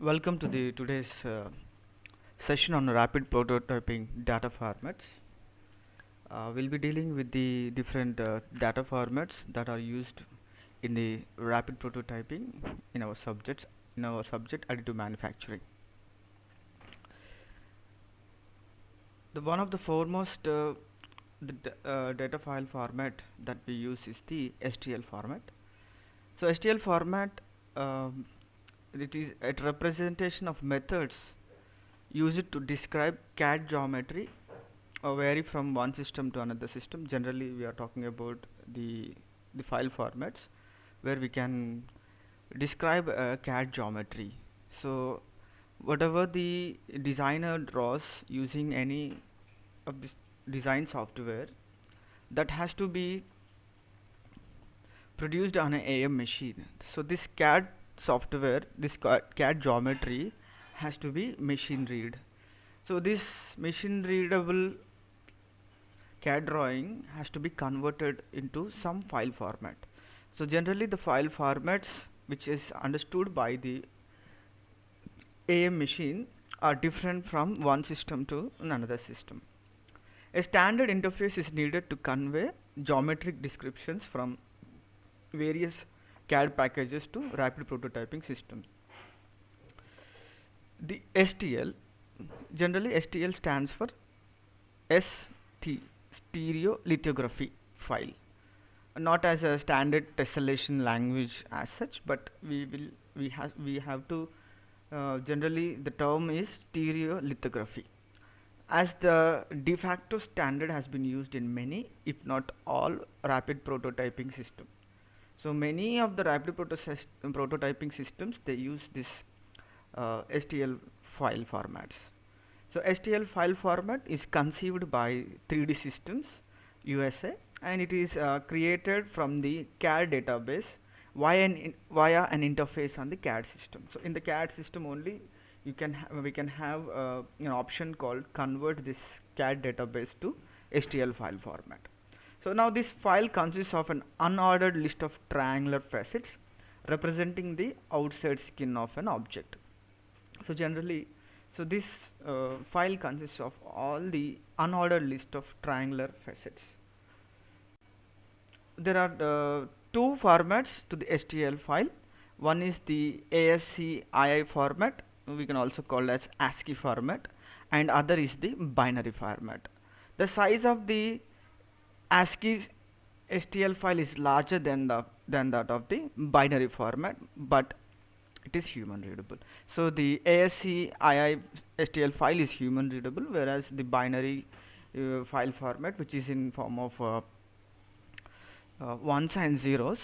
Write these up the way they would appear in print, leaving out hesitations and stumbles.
Welcome to the today's session on rapid prototyping data formats. We'll be dealing with the different data formats that are used in the rapid prototyping in our subject additive manufacturing. The one of the foremost data file format that we use is the STL format. So STL format, um, it is a representation of methods used to describe CAD geometry or vary from one system to another system. Generally, we are talking about the file formats where we can describe a CAD geometry. So whatever the designer draws using any of this design software, that has to be produced on an AM machine. So this CAD software, this CAD geometry has to be machine read. So this machine readable CAD drawing has to be converted into some file format. So generally the file formats which is understood by the AM machine are different from one system to another system. A standard interface is needed to convey geometric descriptions from various CAD packages to rapid prototyping systems. The STL, generally STL stands for ST, stereo lithography file, not as a standard tessellation language as such, but we have to generally the term is stereo lithography, as the de facto standard has been used in many, if not all, rapid prototyping systems. So many of the rapid prototyping systems, they use this STL file formats. So STL file format is conceived by 3D Systems USA, and it is created from the CAD database via an interface on the CAD system. So in the CAD system only, we can have an option called convert this CAD database to STL file format. So now this file consists of an unordered list of triangular facets representing the outside skin of an object. So generally, so this file consists of all the unordered list of triangular facets. There are two formats to the STL file. One is the ASCII format, we can also call as ASCII format, and other is the binary format. The size of the ASCII STL file is larger than that of the binary format, but it is human readable. So the ASCII STL file is human readable, whereas the binary file format, which is in form of ones and zeros,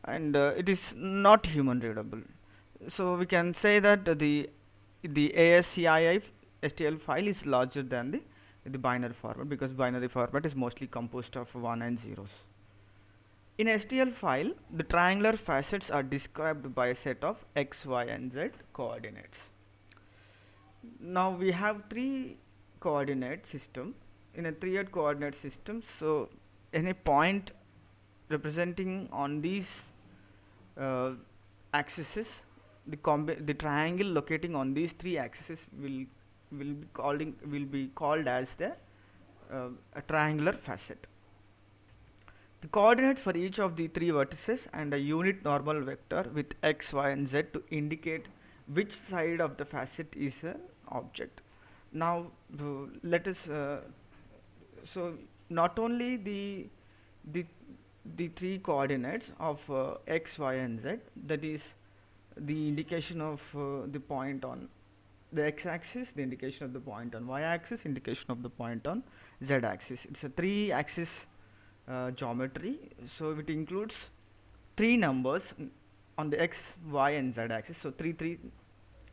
and it is not human readable. So we can say that the ASCII STL file is larger than the binary format, because binary format is mostly composed of 1 and zeros. In STL file, the triangular facets are described by a set of x, y, and z coordinates. Now we have three coordinate system. In a three-edge coordinate system, so any point representing on these axes, the triangle locating on these three axes will be called as a triangular facet. The coordinates for each of the three vertices and a unit normal vector with x, y, and z to indicate which side of the facet is an object. Now let us so not only the three coordinates of x, y, and z, that is the indication of the point on the x-axis, the indication of the point on y-axis, indication of the point on z-axis. It's a three-axis geometry, so it includes three numbers on the x, y, and z axis. So 3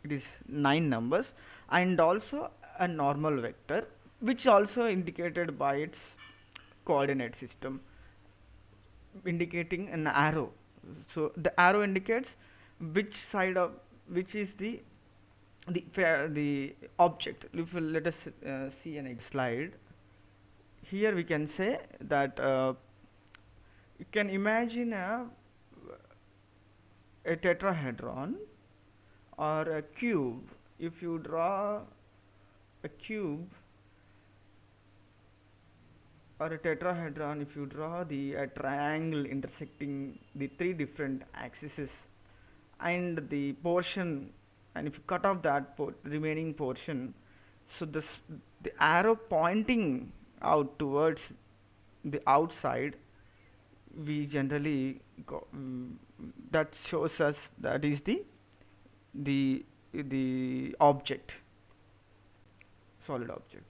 it is 9 numbers, and also a normal vector, which also indicated by its coordinate system, indicating an arrow. So the arrow indicates which side of which is the object. If let us see an slide. Here we can say that you can imagine a tetrahedron or a cube. If you draw a cube or a tetrahedron, if you draw the triangle intersecting the three different axes and the portion, and if you cut off that remaining portion, so the arrow pointing out towards the outside, we generally that shows us that is the the object, solid object.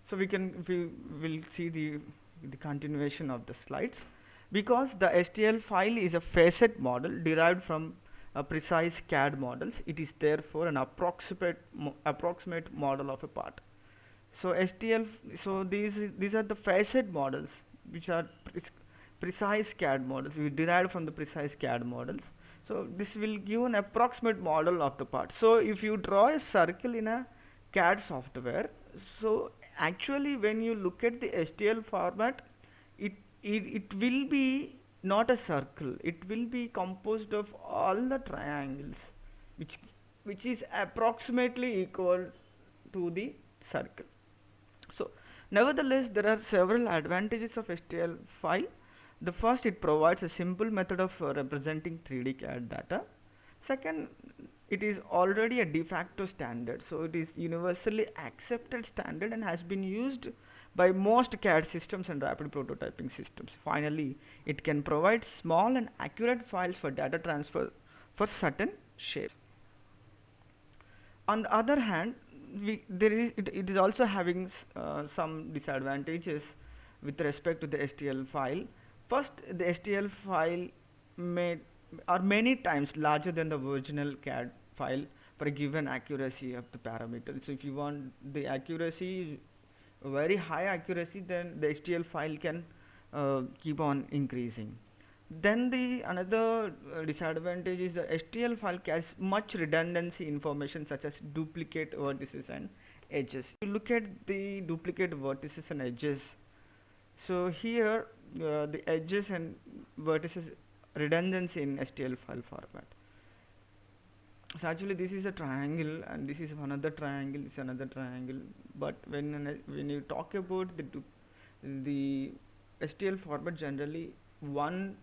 So we will see the continuation of the slides. Because the STL file is a facet model derived from precise CAD models, it is therefore an approximate model of a part. So STL, so these are the facet models which are precise CAD models. We derived from the precise CAD models. So this will give an approximate model of the part. So if you draw a circle in a CAD software, so actually when you look at the STL format, it will be not a circle. It will be composed of all the triangles, which is approximately equal to the circle. So nevertheless, there are several advantages of STL file. The first, it provides a simple method of representing 3D CAD data. Second, it is already a de facto standard, so it is universally accepted standard and has been used by most CAD systems and rapid prototyping systems. Finally, it can provide small and accurate files for data transfer for certain shapes. On the other hand, it is also having some disadvantages with respect to the STL file. First, the STL file are many times larger than the original CAD file for a given accuracy of the parameters. So if you want the accuracy, very high accuracy, then the STL file can keep on increasing. Then the another disadvantage is the STL file carries much redundancy information such as duplicate vertices and edges. If you look at the duplicate vertices and edges, so here the edges and vertices redundancy in STL file format. So actually this is a triangle and this is another triangle, this is another triangle, but when you talk about the STL format, generally one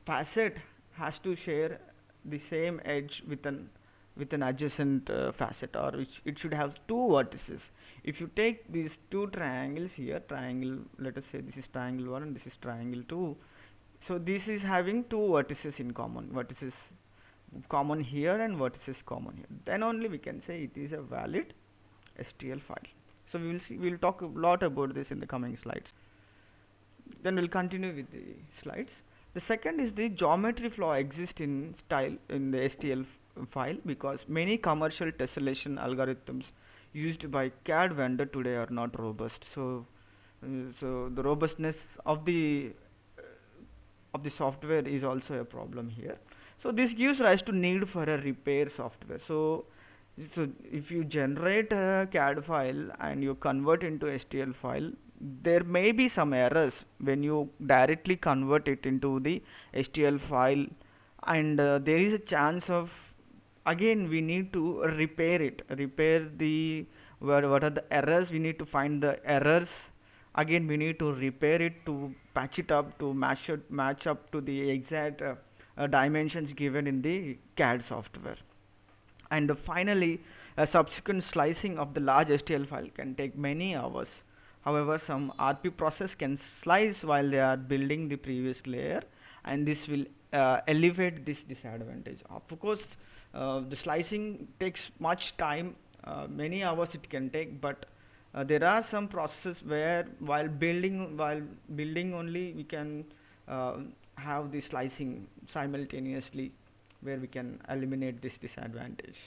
facet has to share the same edge with an adjacent facet, or which it should have two vertices. If you take these two triangles here, triangle, let us say this is triangle 1 and this is triangle 2, so this is having two vertices in common, vertices common here and vertices common here, then only we can say it is a valid STL file. So we'll talk a lot about this in the coming slides. Then we'll continue with the slides. The second is the geometry flaw exists in the STL file because many commercial tessellation algorithms used by CAD vendor today are not robust. So the robustness of the software is also a problem here. So this gives rise to need for a repair software. So if you generate a CAD file and you convert into STL file, there may be some errors when you directly convert it into the STL file, and there is a chance of, again we need to repair it, what are the errors, we need to find the errors, again we need to repair it, to patch it up, to match up to the exact dimensions given in the CAD software. And finally, a subsequent slicing of the large STL file can take many hours. However, some RP process can slice while they are building the previous layer, and this will elevate this disadvantage. Of course, the slicing takes much time, many hours it can take, but there are some processes where while building only we can have the slicing simultaneously, where we can eliminate this disadvantage.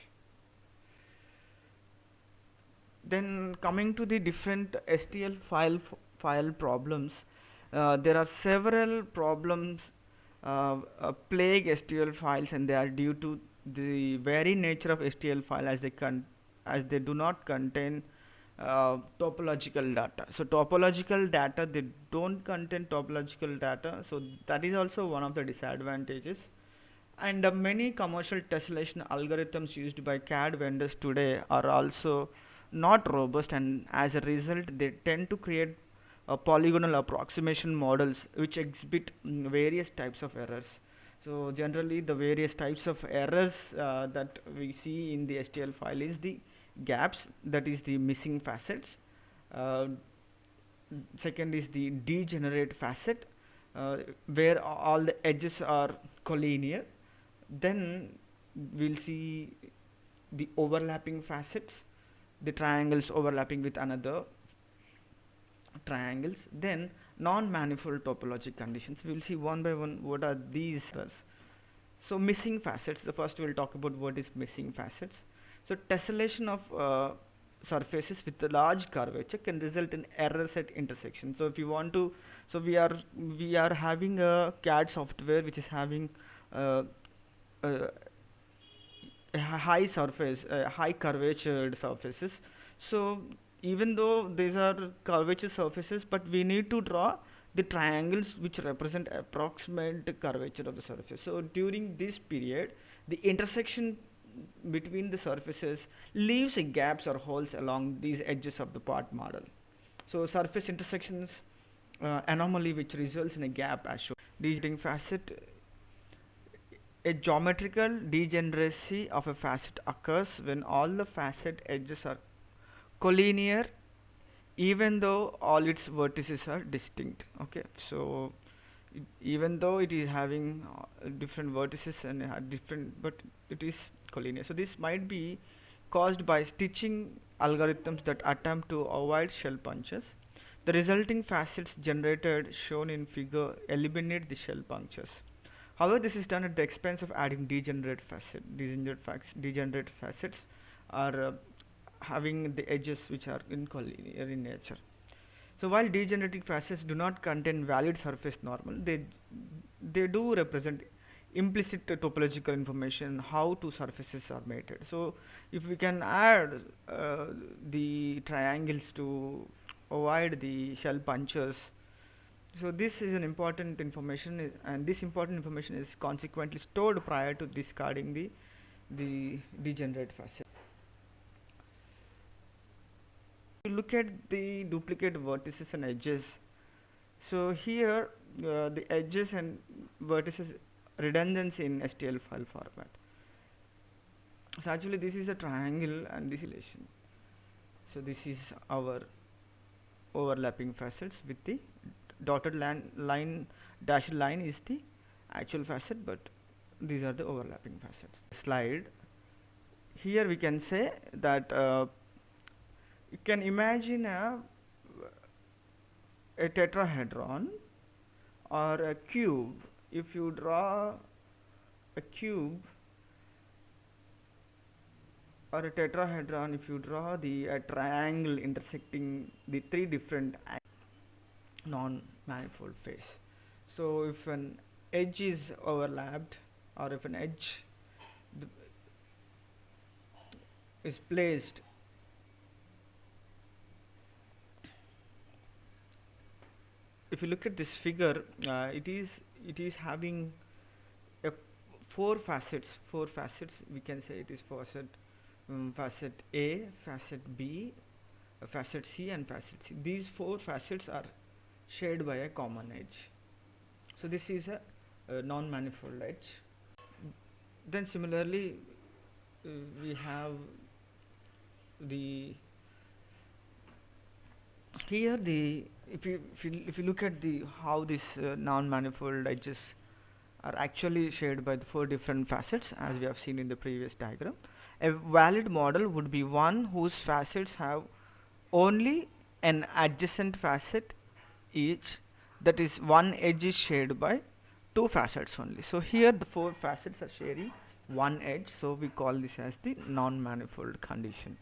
Then coming to the different STL file problems, there are several problems plague STL files, and they are due to the very nature of STL file, as they do not contain topological data. So topological data, they don't contain topological data, so that is also one of the disadvantages. And many commercial tessellation algorithms used by CAD vendors today are also not robust, and as a result, they tend to create polygonal approximation models which exhibit various types of errors. So, generally, the various types of errors that we see in the STL file is the gaps, that is, the missing facets. Uh, Second is the degenerate facet, where all the edges are collinear. Then we'll see the overlapping facets, the triangles overlapping with another triangles. Then non-manifold topologic conditions. We'll see one by one what are these. So missing facets. The first we'll talk about what is missing facets. So tessellation of surfaces with a large curvature can result in errors at intersection. So if you want to, so we are having a CAD software which is having uh, uh, a high surface, high curvatured surfaces. So even though these are curvature surfaces, but we need to draw the triangles which represent approximate curvature of the surface. So during this period, the intersection between the surfaces leaves gaps or holes along these edges of the part model. So surface intersections anomaly which results in a gap as shown. Degenerating facet, a geometrical degeneracy of a facet occurs when all the facet edges are collinear even though all its vertices are distinct. Okay, so even though it is having different vertices and different, but it is collinear. So this might be caused by stitching algorithms that attempt to avoid shell punctures. The resulting facets generated shown in figure eliminate the shell punctures. However, this is done at the expense of adding degenerate facet. Degenerate facets are having the edges which are incollinear in nature. So while degenerating facets do not contain valid surface normal, they do represent implicit topological information how two surfaces are mated. So if we can add the triangles to avoid the shell punctures, so this is an important information, and this important information is consequently stored prior to discarding the degenerate facet. You look at the duplicate vertices and edges. So here the edges and vertices redundancy in STL file format. So actually this is a triangle and this relation. So this is our overlapping facets with the dotted line dashed line is the actual facet, but these are the overlapping facets. Slide. Here we can say that you can imagine a tetrahedron or a cube. If you draw a cube or a tetrahedron, if you draw the triangle intersecting the three different non-manifold face. So if an edge is overlapped, or if an edge is placed if you look at this figure, it is having a four facets. We can say it is facet A, facet B, facet C, and facet C. These four facets are shared by a common edge. So this is a non-manifold edge. Then similarly, we have the here the if you look at the how these non-manifold edges are actually shared by the four different facets as we have seen in the previous diagram. A valid model would be one whose facets have only an adjacent facet each, that is one edge is shared by two facets only. So here the four facets are sharing one edge, so we call this as the non-manifold condition.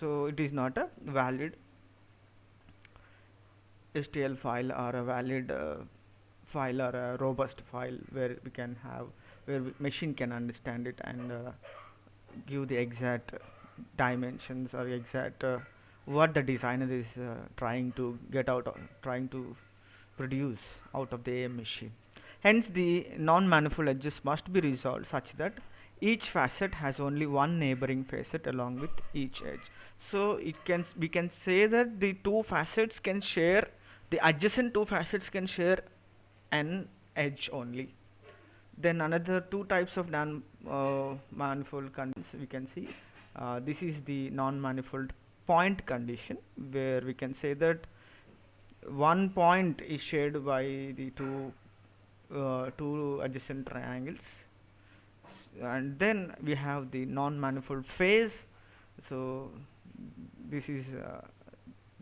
So it is not a valid STL file or a valid file or a robust file where we can have where machine can understand it and give the exact dimensions or exact what the designer is trying to get out of, trying to produce out of the AM machine. Hence, the non-manifold edges must be resolved such that each facet has only one neighboring facet along with each edge. So we can say that the two facets can share, the adjacent two facets can share an edge only. Then another two types of non-manifold conditions we can see. This is the non-manifold point condition, where we can say that one point is shared by the two adjacent triangles. And then we have the non-manifold phase. So this is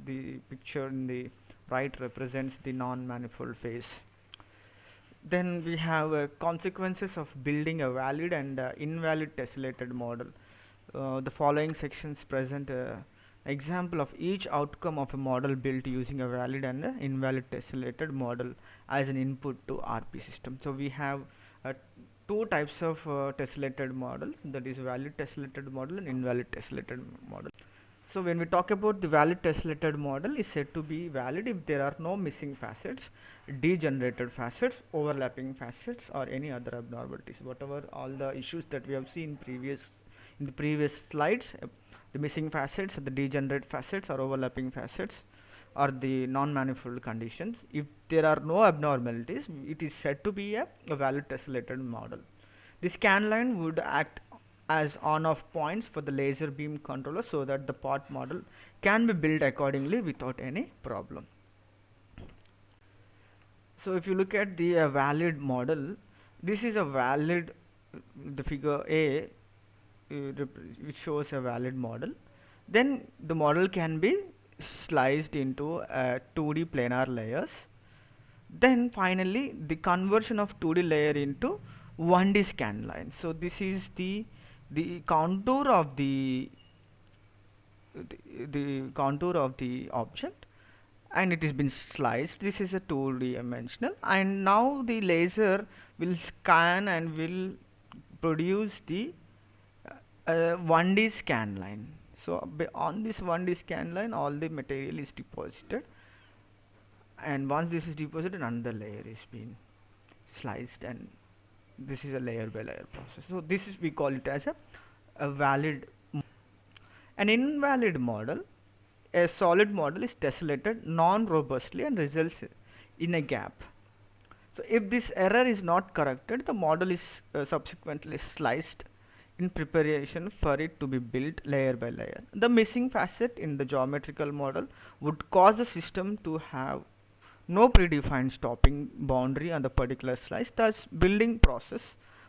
the picture in the right represents the non-manifold phase. Then we have consequences of building a valid and invalid tessellated model. The following sections present a example of each outcome of a model built using a valid and invalid tessellated model as an input to RP system. So we have uh, two types of tessellated models, that is valid tessellated model and invalid tessellated model. So when we talk about the valid tessellated model, is said to be valid if there are no missing facets, degenerated facets, overlapping facets, or any other abnormalities. Whatever all the issues that we have seen in the previous slides, the missing facets, the degenerate facets, or overlapping facets, or the non-manifold conditions. If there are no abnormalities, it is said to be a valid tessellated model. The scan line would act as on-off points for the laser beam controller so that the part model can be built accordingly without any problem. So if you look at the valid model, this is a valid, the figure A which shows a valid model. Then the model can be sliced into 2D planar layers. Then finally the conversion of 2D layer into 1D scan line. So this is the contour of the contour of the object, and it has been sliced. This is a 2D dimensional, and now the laser will scan and will produce the 1D scan line. So on this 1D scan line all the material is deposited, and once this is deposited another layer is being sliced, and this is a layer by layer process. So this is, we call it as a valid. An invalid model, a solid model, is tessellated non-robustly and results in a gap. So if this error is not corrected, the model is subsequently sliced in preparation for it to be built layer by layer. The missing facet in the geometrical model would cause the system to have no predefined stopping boundary on the particular slice. Thus, building process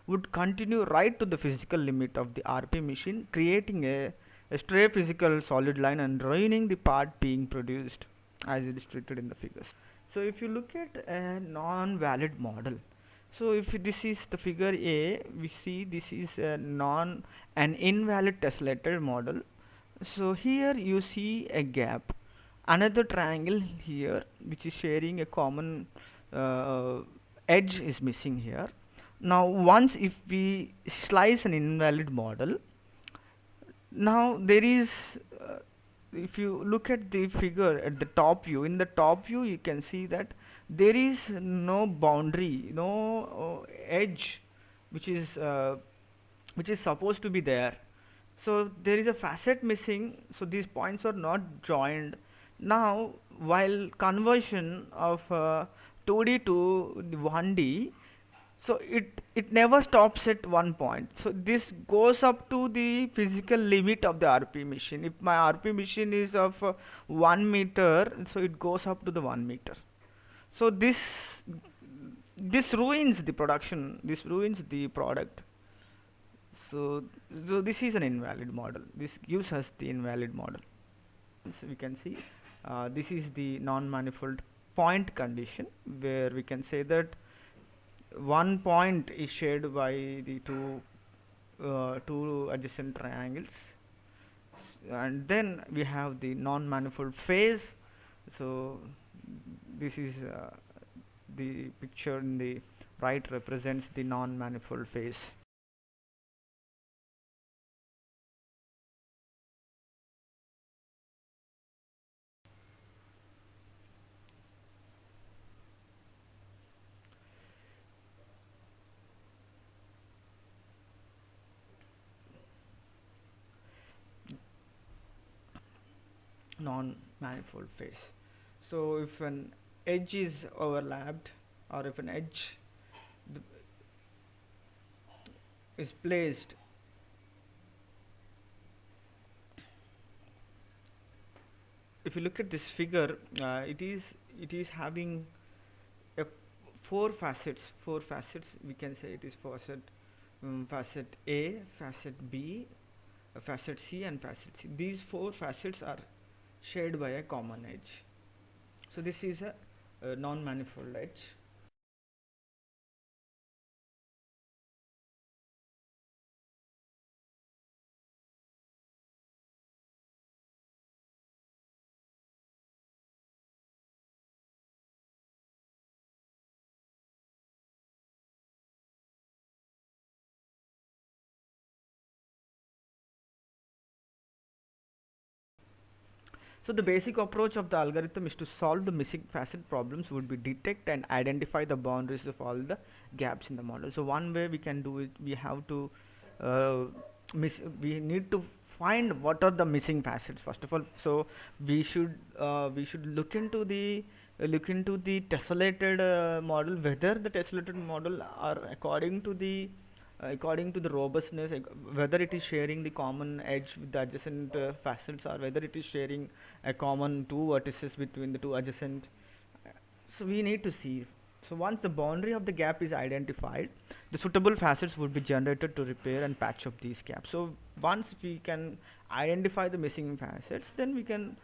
would continue right to the physical limit of the RP machine, creating a stray physical solid line and ruining the part being produced, as it is treated in the figures. So if you look at a non-valid model, so if this is the figure A, we see this is an invalid tessellated model. So here you see a gap, another triangle here which is sharing a common edge is missing here. Now once if we slice an invalid model, now there is if you look at the figure at the top view, in the top view you can see that there is no boundary, no edge which is supposed to be there. So there is a facet missing, so these points are not joined. Now while conversion of 2D to 1D, so it never stops at one point. So this goes up to the physical limit of the RP machine. If my RP machine is of 1 meter, so it goes up to the 1 meter. So this ruins the production, this ruins the product. So this is an invalid model, this gives us the invalid model. So we can see this is the non-manifold point condition, where we can say that one point is shared by the two adjacent triangles. And then we have the non-manifold phase. So this is the picture in the right represents the non-manifold phase. non-manifold phase. So if an edge is overlapped, or if an edge is placed, if you look at this figure, it is having a four facets. We can say it is facet A, facet B, facet C, and facet C. These four facets are shared by a common edge. So this is a non-manifold edge. So the basic approach of the algorithm is to solve the missing facet problems would be detect and identify the boundaries of all the gaps in the model. So one way we can do it, we have to uh, we need to find what are the missing facets first of all. So we should look into the tessellated model, whether the tessellated model are according to the robustness, whether it is sharing the common edge with the adjacent facets, or whether it is sharing a common two vertices between the two adjacent. So we need to see. So once the boundary of the gap is identified, the suitable facets would be generated to repair and patch up these gaps. So once we can identify the missing facets, then we can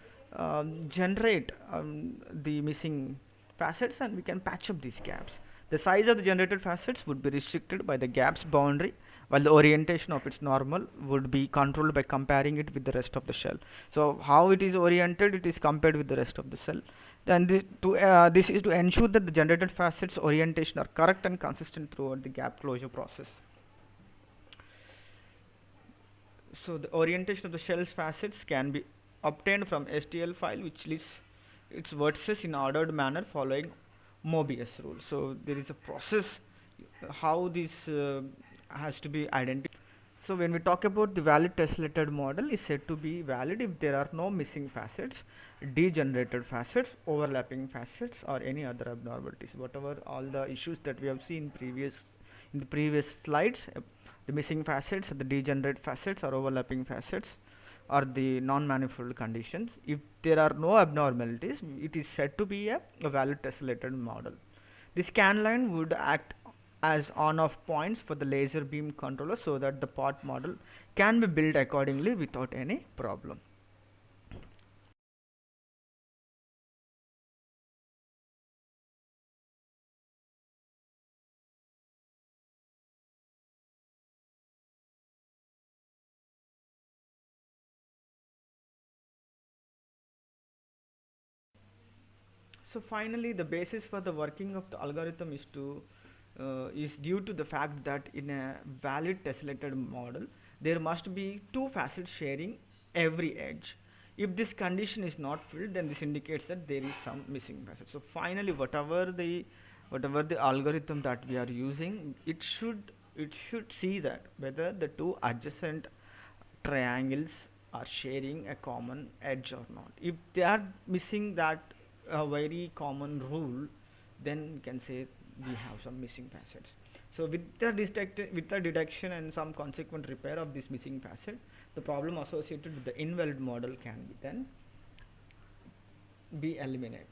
generate the missing facets, and we can patch up these gaps. The size of the generated facets would be restricted by the gap's boundary, while the orientation of its normal would be controlled by comparing it with the rest of the shell. So how it is oriented, it is compared with the rest of the cell. Then this is to ensure that the generated facets orientation are correct and consistent throughout the gap closure process. So the orientation of the shell's facets can be obtained from STL file, which lists its vertices in ordered manner following Mobius rule. So there is a process how this has to be identified. So when we talk about the valid tessellated model is said to be valid if there are no missing facets, degenerated facets, overlapping facets, or any other abnormalities. Whatever all the issues that we have seen in the previous slides, the missing facets, the degenerate facets, or overlapping facets, or the non-manifold conditions. If there are no abnormalities, it is said to be a valid tessellated model. The scan line would act as on-off points for the laser beam controller, so that the part model can be built accordingly without any problem. So finally, the basis for the working of the algorithm is due to the fact that in a valid tessellated model, there must be two facets sharing every edge. If this condition is not filled, then this indicates that there is some missing facet. So finally, whatever the algorithm that we are using, it should see that whether the two adjacent triangles are sharing a common edge or not. If they are missing that very common rule, then we can say we have some missing facets. So with the detection and some consequent repair of this missing facet, the problem associated with the invalid model can be then be eliminated.